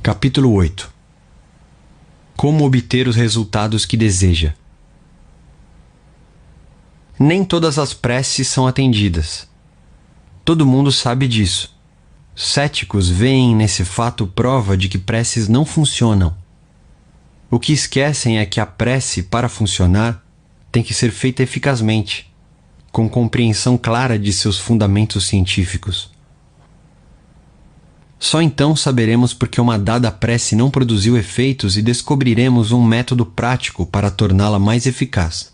Capítulo 8. Como obter os resultados que deseja. Nem todas as preces são atendidas. Todo mundo sabe disso. Céticos veem nesse fato prova de que preces não funcionam. O que esquecem é que a prece, para funcionar, tem que ser feita eficazmente, com compreensão clara de seus fundamentos científicos. Só então saberemos por que uma dada prece não produziu efeitos e descobriremos um método prático para torná-la mais eficaz.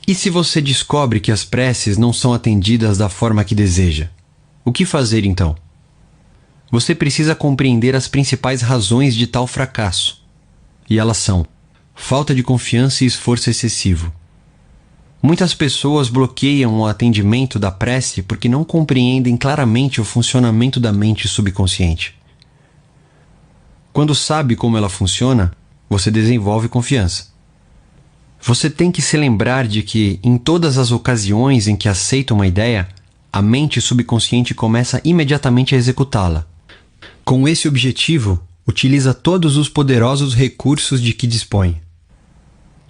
E se você descobre que as preces não são atendidas da forma que deseja? O que fazer então? Você precisa compreender as principais razões de tal fracasso. E elas são: falta de confiança e esforço excessivo. Muitas pessoas bloqueiam o atendimento da prece porque não compreendem claramente o funcionamento da mente subconsciente. Quando sabe como ela funciona, você desenvolve confiança. Você tem que se lembrar de que, em todas as ocasiões em que aceita uma ideia, a mente subconsciente começa imediatamente a executá-la. Com esse objetivo, utiliza todos os poderosos recursos de que dispõe.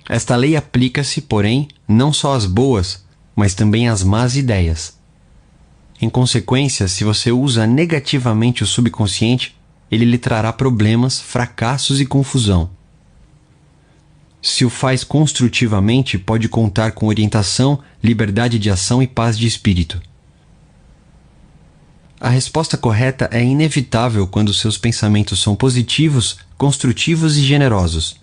Esta lei aplica-se, porém, não só às boas, mas também às más ideias. Em consequência, se você usa negativamente o subconsciente, ele lhe trará problemas, fracassos e confusão. Se o faz construtivamente, pode contar com orientação, liberdade de ação e paz de espírito. A resposta correta é inevitável quando seus pensamentos são positivos, construtivos e generosos.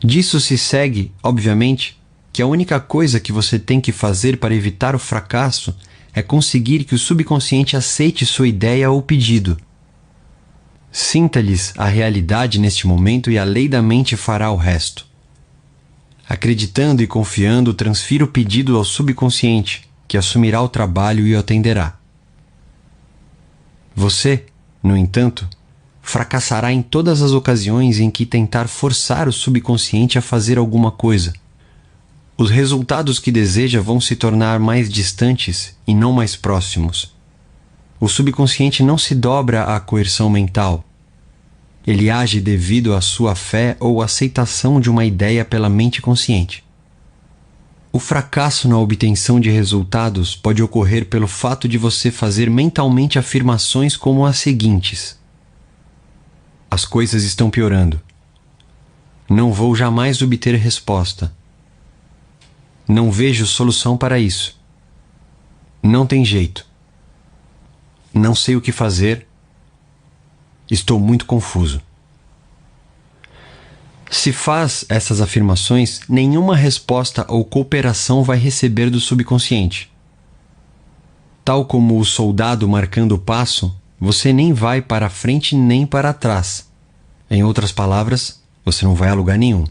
Disso se segue, obviamente, que a única coisa que você tem que fazer para evitar o fracasso é conseguir que o subconsciente aceite sua ideia ou pedido. Sinta-lhes a realidade neste momento e a lei da mente fará o resto. Acreditando e confiando, transfira o pedido ao subconsciente, que assumirá o trabalho e o atenderá. Você, no entanto, fracassará em todas as ocasiões em que tentar forçar o subconsciente a fazer alguma coisa. Os resultados que deseja vão se tornar mais distantes e não mais próximos. O subconsciente não se dobra à coerção mental. Ele age devido à sua fé ou aceitação de uma ideia pela mente consciente. O fracasso na obtenção de resultados pode ocorrer pelo fato de você fazer mentalmente afirmações como as seguintes: as coisas estão piorando. Não vou jamais obter resposta. Não vejo solução para isso. Não tem jeito. Não sei o que fazer. Estou muito confuso. Se faz essas afirmações, nenhuma resposta ou cooperação vai receber do subconsciente. Tal como o soldado marcando o passo, você nem vai para frente nem para trás. Em outras palavras, você não vai a lugar nenhum.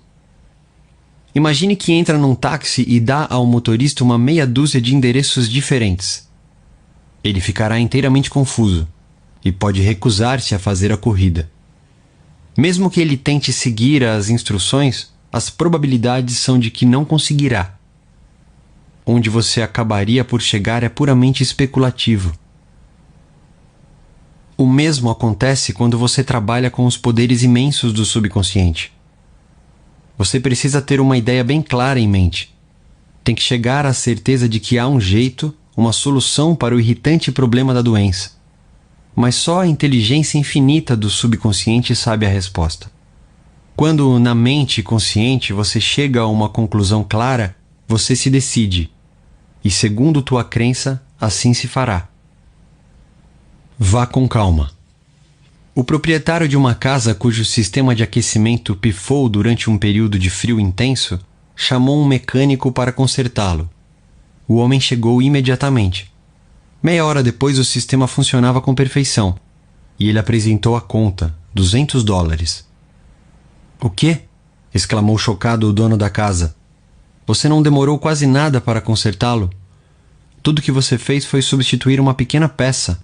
Imagine que entra num táxi e dá ao motorista uma meia dúzia de endereços diferentes. Ele ficará inteiramente confuso e pode recusar-se a fazer a corrida. Mesmo que ele tente seguir as instruções, as probabilidades são de que não conseguirá. Onde você acabaria por chegar é puramente especulativo. O mesmo acontece quando você trabalha com os poderes imensos do subconsciente. Você precisa ter uma ideia bem clara em mente. Tem que chegar à certeza de que há um jeito, uma solução para o irritante problema da doença. Mas só a inteligência infinita do subconsciente sabe a resposta. Quando, na mente consciente, você chega a uma conclusão clara, você se decide. E segundo tua crença, assim se fará. Vá com calma. O proprietário de uma casa cujo sistema de aquecimento pifou durante um período de frio intenso chamou um mecânico para consertá-lo. O homem chegou imediatamente. Meia hora depois o sistema funcionava com perfeição e ele apresentou a conta, $200. O quê? Exclamou chocado o dono da casa. Você não demorou quase nada para consertá-lo? Tudo que você fez foi substituir uma pequena peça.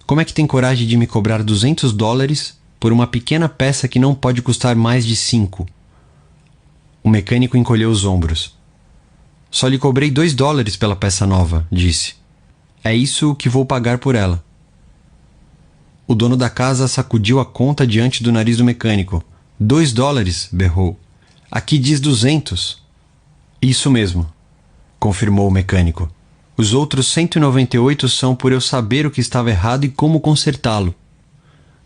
Como é que tem coragem de me cobrar $200 por uma pequena peça que não pode custar mais de 5? O mecânico encolheu os ombros. Só lhe cobrei $2 pela peça nova, disse. É isso que vou pagar por ela. O dono da casa sacudiu a conta diante do nariz do mecânico. $2, berrou. Aqui diz 200. Isso mesmo, confirmou o mecânico. Os outros 198 são por eu saber o que estava errado e como consertá-lo.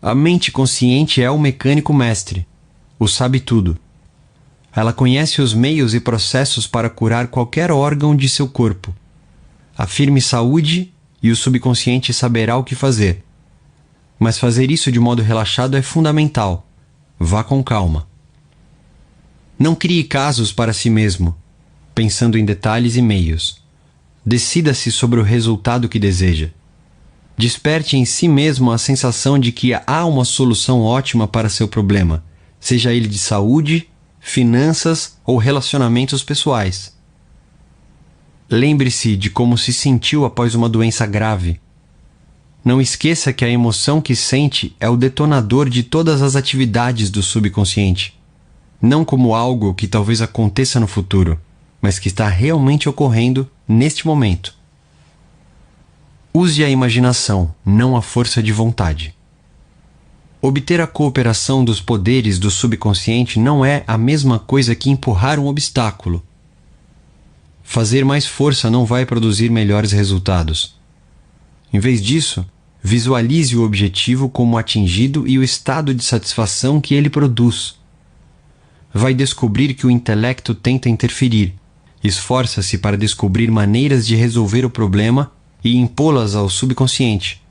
A mente consciente é o mecânico mestre. O sabe tudo. Ela conhece os meios e processos para curar qualquer órgão de seu corpo. Afirme saúde e o subconsciente saberá o que fazer. Mas fazer isso de modo relaxado é fundamental. Vá com calma. Não crie casos para si mesmo, pensando em detalhes e meios. Decida-se sobre o resultado que deseja. Desperte em si mesmo a sensação de que há uma solução ótima para seu problema, seja ele de saúde, finanças ou relacionamentos pessoais. Lembre-se de como se sentiu após uma doença grave. Não esqueça que a emoção que sente é o detonador de todas as atividades do subconsciente, não como algo que talvez aconteça no futuro, mas que está realmente ocorrendo neste momento. Use a imaginação, não a força de vontade. Obter a cooperação dos poderes do subconsciente não é a mesma coisa que empurrar um obstáculo. Fazer mais força não vai produzir melhores resultados. Em vez disso, visualize o objetivo como atingido e o estado de satisfação que ele produz. Vai descobrir que o intelecto tenta interferir. Esforça-se para descobrir maneiras de resolver o problema e impô-las ao subconsciente.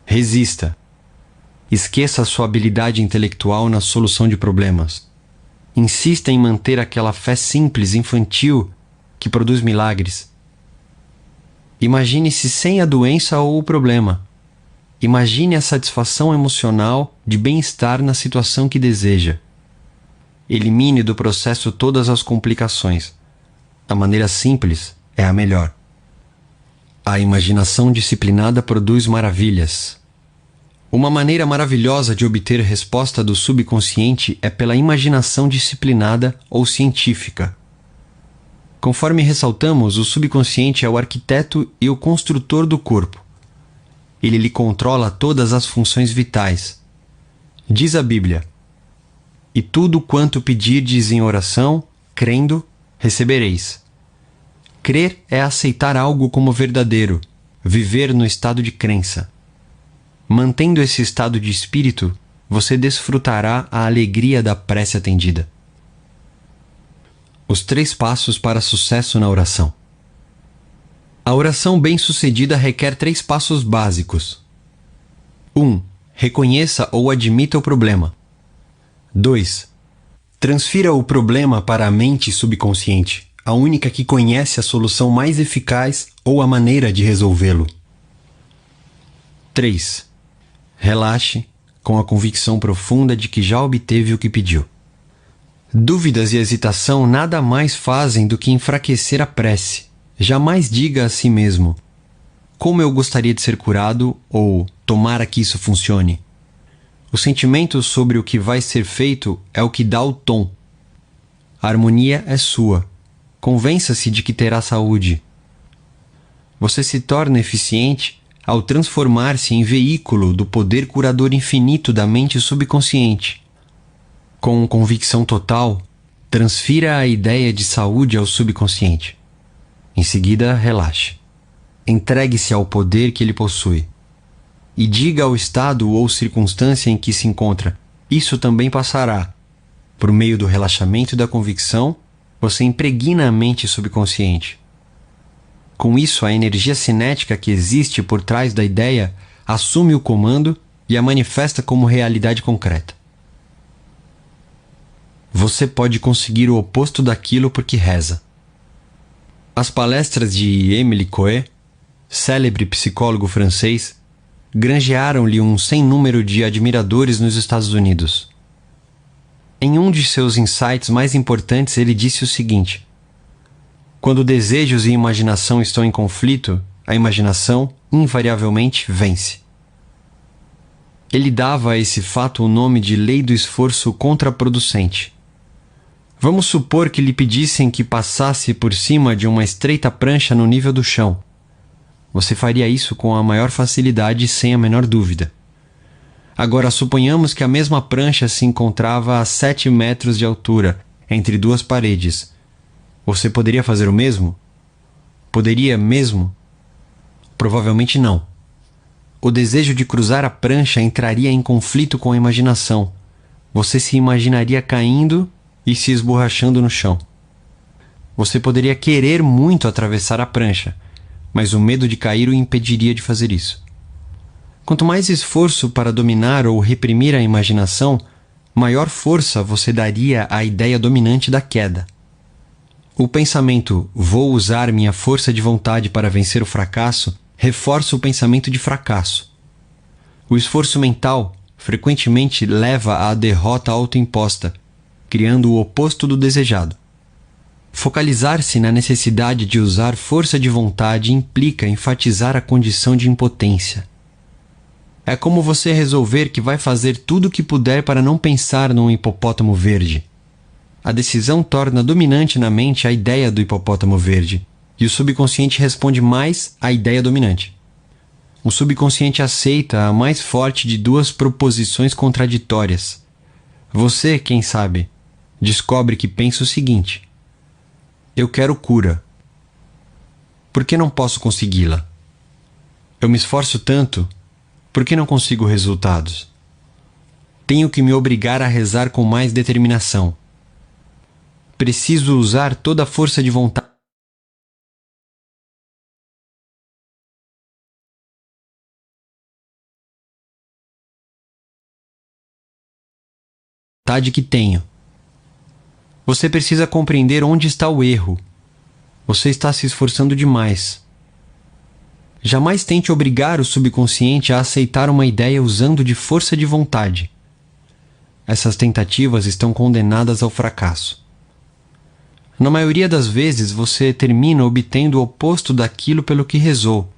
Resista. Esqueça a sua habilidade intelectual na solução de problemas. Insista em manter aquela fé simples, infantil, que produz milagres. Imagine-se sem a doença ou o problema. Imagine a satisfação emocional de bem-estar na situação que deseja. Elimine do processo todas as complicações. A maneira simples é a melhor. A imaginação disciplinada produz maravilhas. Uma maneira maravilhosa de obter resposta do subconsciente é pela imaginação disciplinada ou científica. Conforme ressaltamos, o subconsciente é o arquiteto e o construtor do corpo. Ele lhe controla todas as funções vitais. Diz a Bíblia: "E tudo quanto pedirdes em oração, crendo, recebereis." Crer é aceitar algo como verdadeiro, viver no estado de crença. Mantendo esse estado de espírito, você desfrutará a alegria da prece atendida. Os 3 passos para sucesso na oração. A oração bem-sucedida requer 3 passos básicos. 1. Reconheça ou admita o problema. 2. Transfira o problema para a mente subconsciente, a única que conhece a solução mais eficaz ou a maneira de resolvê-lo. 3. Relaxe, com a convicção profunda de que já obteve o que pediu. Dúvidas e hesitação nada mais fazem do que enfraquecer a prece. Jamais diga a si mesmo: "Como eu gostaria de ser curado" ou "Tomara que isso funcione." O sentimento sobre o que vai ser feito é o que dá o tom. A harmonia é sua. Convença-se de que terá saúde. Você se torna eficiente ao transformar-se em veículo do poder curador infinito da mente subconsciente. Com convicção total, transfira a ideia de saúde ao subconsciente. Em seguida, relaxe. Entregue-se ao poder que ele possui. E diga ao estado ou circunstância em que se encontra: "Isso também passará." Por meio do relaxamento e da convicção, você impregna a mente subconsciente. Com isso, a energia cinética que existe por trás da ideia assume o comando e a manifesta como realidade concreta. Você pode conseguir o oposto daquilo porque reza. As palestras de Émile Coué, célebre psicólogo francês, granjearam-lhe um sem número de admiradores nos Estados Unidos. Em um de seus insights mais importantes, ele disse o seguinte: "Quando desejos e imaginação estão em conflito, a imaginação invariavelmente vence." Ele dava a esse fato o nome de lei do esforço contraproducente. Vamos supor que lhe pedissem que passasse por cima de uma estreita prancha no nível do chão. Você faria isso com a maior facilidade e sem a menor dúvida. Agora, suponhamos que a mesma prancha se encontrava a 7 metros de altura, entre duas paredes. Você poderia fazer o mesmo? Poderia mesmo? Provavelmente não. O desejo de cruzar a prancha entraria em conflito com a imaginação. Você se imaginaria caindo e se esborrachando no chão. Você poderia querer muito atravessar a prancha, mas o medo de cair o impediria de fazer isso. Quanto mais esforço para dominar ou reprimir a imaginação, maior força você daria à ideia dominante da queda. O pensamento "vou usar minha força de vontade para vencer o fracasso" reforça o pensamento de fracasso. O esforço mental frequentemente leva à derrota autoimposta, criando o oposto do desejado. Focalizar-se na necessidade de usar força de vontade implica enfatizar a condição de impotência. É como você resolver que vai fazer tudo o que puder para não pensar num hipopótamo verde. A decisão torna dominante na mente a ideia do hipopótamo verde, e o subconsciente responde mais à ideia dominante. O subconsciente aceita a mais forte de duas proposições contraditórias. Você, quem sabe, descobre que pensa o seguinte: eu quero cura. Por que não posso consegui-la? Eu me esforço tanto, por que não consigo resultados? Tenho que me obrigar a rezar com mais determinação. Preciso usar toda a força de vontade que tenho. Você precisa compreender onde está o erro. Você está se esforçando demais. Jamais tente obrigar o subconsciente a aceitar uma ideia usando de força de vontade. Essas tentativas estão condenadas ao fracasso. Na maioria das vezes, você termina obtendo o oposto daquilo pelo que rezou.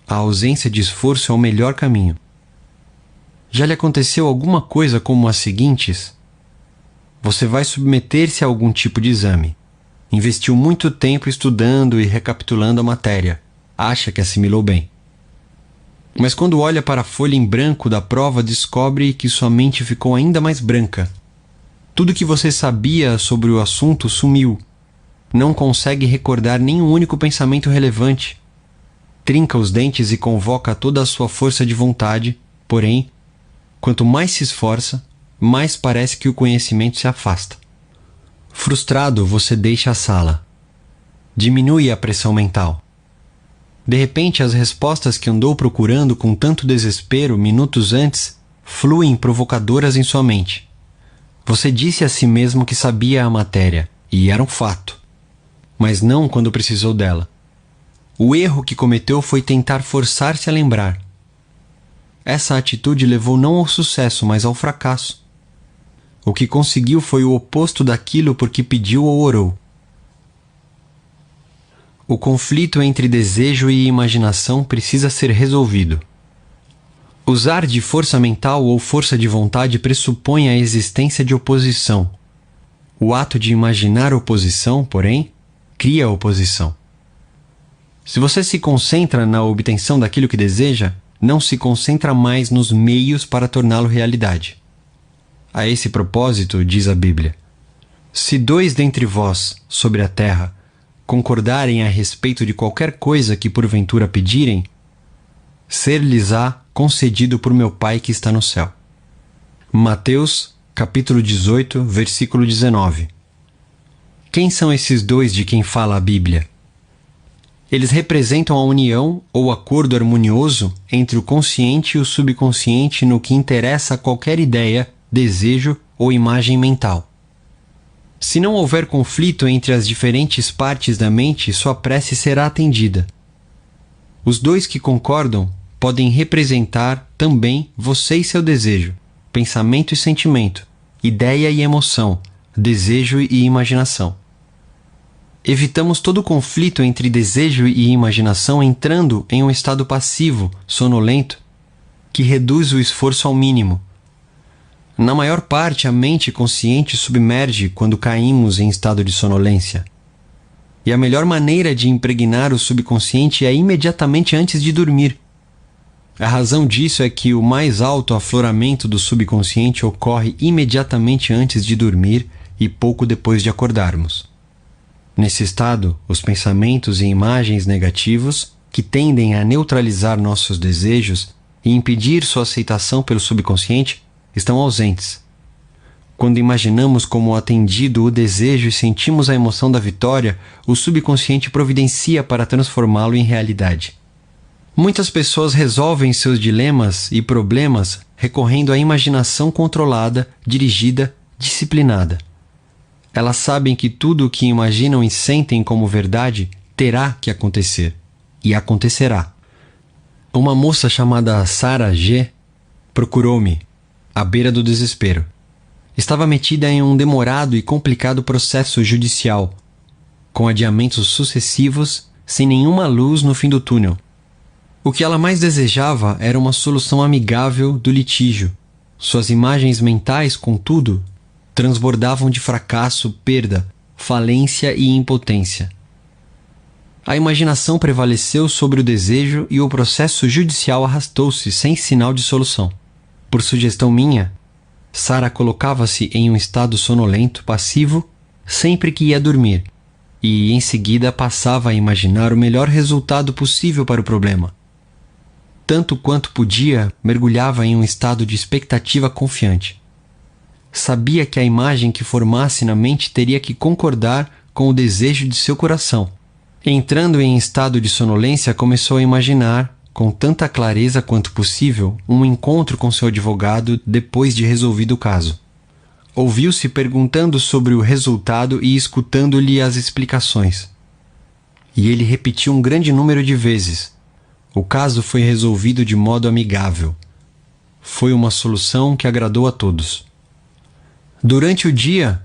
A ausência de esforço é o melhor caminho. Já lhe aconteceu alguma coisa como as seguintes? Você vai submeter-se a algum tipo de exame. Investiu muito tempo estudando e recapitulando a matéria. Acha que assimilou bem. Mas quando olha para a folha em branco da prova, descobre que sua mente ficou ainda mais branca. Tudo que você sabia sobre o assunto sumiu. Não consegue recordar nenhum único pensamento relevante. Trinca os dentes e convoca toda a sua força de vontade, porém, quanto mais se esforça, mais parece que o conhecimento se afasta. Frustrado, você deixa a sala. Diminui a pressão mental. De repente, as respostas que andou procurando com tanto desespero minutos antes fluem provocadoras em sua mente. Você disse a si mesmo que sabia a matéria, e era um fato. Mas não quando precisou dela. O erro que cometeu foi tentar forçar-se a lembrar. Essa atitude levou não ao sucesso, mas ao fracasso. O que conseguiu foi o oposto daquilo por que pediu ou orou. O conflito entre desejo e imaginação precisa ser resolvido. Usar de força mental ou força de vontade pressupõe a existência de oposição. O ato de imaginar oposição, porém, cria oposição. Se você se concentra na obtenção daquilo que deseja, não se concentra mais nos meios para torná-lo realidade. A esse propósito, diz a Bíblia: se 2 dentre vós, sobre a terra, concordarem a respeito de qualquer coisa que porventura pedirem, ser-lhes-á concedido por meu Pai que está no céu. Mateus, capítulo 18, versículo 19. Quem são esses 2 de quem fala a Bíblia? Eles representam a união ou acordo harmonioso entre o consciente e o subconsciente no que interessa a qualquer ideia, desejo ou imagem mental. Se não houver conflito entre as diferentes partes da mente, sua prece será atendida. Os 2 que concordam podem representar também você e seu desejo, pensamento e sentimento, ideia e emoção, desejo e imaginação. Evitamos todo conflito entre desejo e imaginação entrando em um estado passivo, sonolento, que reduz o esforço ao mínimo. Na maior parte, a mente consciente submerge quando caímos em estado de sonolência. E a melhor maneira de impregnar o subconsciente é imediatamente antes de dormir. A razão disso é que o mais alto afloramento do subconsciente ocorre imediatamente antes de dormir e pouco depois de acordarmos. Nesse estado, os pensamentos e imagens negativos, que tendem a neutralizar nossos desejos e impedir sua aceitação pelo subconsciente, estão ausentes. Quando imaginamos como atendido o desejo e sentimos a emoção da vitória, o subconsciente providencia para transformá-lo em realidade. Muitas pessoas resolvem seus dilemas e problemas recorrendo à imaginação controlada, dirigida, disciplinada. Elas sabem que tudo o que imaginam e sentem como verdade terá que acontecer. E acontecerá. Uma moça chamada Sarah G. procurou-me, à beira do desespero. Estava metida em um demorado e complicado processo judicial, com adiamentos sucessivos, sem nenhuma luz no fim do túnel. O que ela mais desejava era uma solução amigável do litígio. Suas imagens mentais, contudo, transbordavam de fracasso, perda, falência e impotência. A imaginação prevaleceu sobre o desejo e o processo judicial arrastou-se sem sinal de solução. Por sugestão minha, Sarah colocava-se em um estado sonolento, passivo, sempre que ia dormir, e em seguida passava a imaginar o melhor resultado possível para o problema. Tanto quanto podia, mergulhava em um estado de expectativa confiante. Sabia que a imagem que formasse na mente teria que concordar com o desejo de seu coração. Entrando em estado de sonolência, começou a imaginar, com tanta clareza quanto possível, um encontro com seu advogado depois de resolvido o caso. Ouviu-se perguntando sobre o resultado e escutando-lhe as explicações. E ele repetiu um grande número de vezes. O caso foi resolvido de modo amigável. Foi uma solução que agradou a todos. Durante o dia,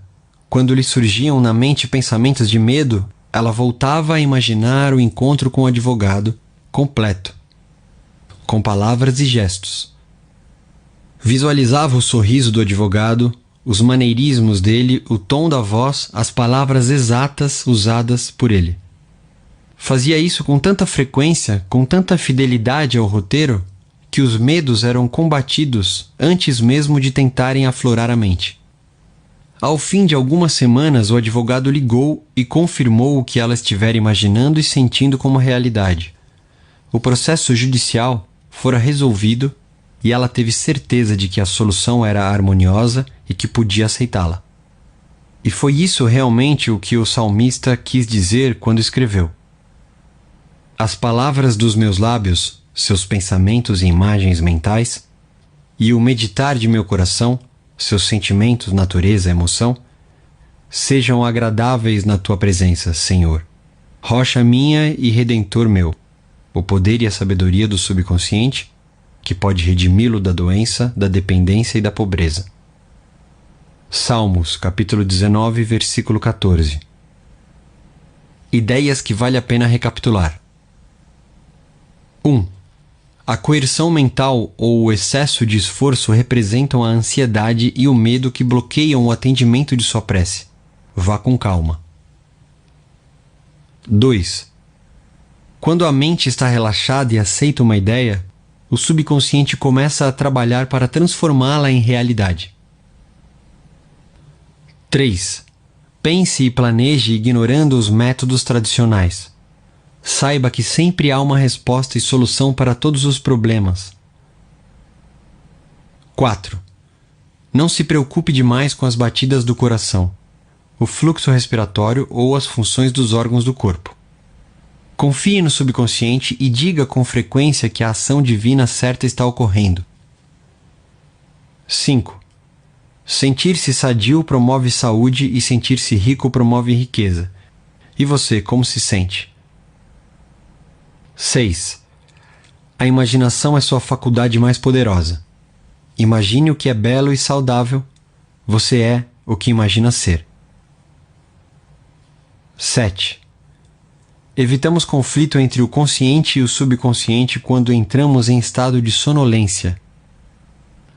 quando lhe surgiam na mente pensamentos de medo, ela voltava a imaginar o encontro com o advogado, completo, com palavras e gestos. Visualizava o sorriso do advogado, os maneirismos dele, o tom da voz, as palavras exatas usadas por ele. Fazia isso com tanta frequência, com tanta fidelidade ao roteiro, que os medos eram combatidos antes mesmo de tentarem aflorar a mente. Ao fim de algumas semanas, o advogado ligou e confirmou o que ela estivera imaginando e sentindo como realidade. O processo judicial fora resolvido e ela teve certeza de que a solução era harmoniosa e que podia aceitá-la. E foi isso realmente o que o salmista quis dizer quando escreveu: as palavras dos meus lábios, seus pensamentos e imagens mentais, e o meditar de meu coração, seus sentimentos, natureza, emoção, sejam agradáveis na tua presença, Senhor, rocha minha e redentor meu, o poder e a sabedoria do subconsciente, que pode redimi-lo da doença, da dependência e da pobreza. Salmos, capítulo 19, versículo 14. Ideias que vale a pena recapitular. 1. A coerção mental ou o excesso de esforço representam a ansiedade e o medo que bloqueiam o atendimento de sua prece. Vá com calma. 2. Quando a mente está relaxada e aceita uma ideia, o subconsciente começa a trabalhar para transformá-la em realidade. 3. Pense e planeje ignorando os métodos tradicionais. Saiba que sempre há uma resposta e solução para todos os problemas. 4. Não se preocupe demais com as batidas do coração, o fluxo respiratório ou as funções dos órgãos do corpo. Confie no subconsciente e diga com frequência que a ação divina certa está ocorrendo. 5. Sentir-se sadio promove saúde e sentir-se rico promove riqueza. E você, como se sente? 6. A imaginação é sua faculdade mais poderosa. Imagine o que é belo e saudável. Você é o que imagina ser. 7. Evitamos conflito entre o consciente e o subconsciente quando entramos em estado de sonolência.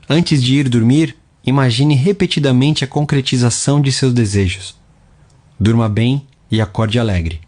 Antes de ir dormir, imagine repetidamente a concretização de seus desejos. Durma bem e acorde alegre.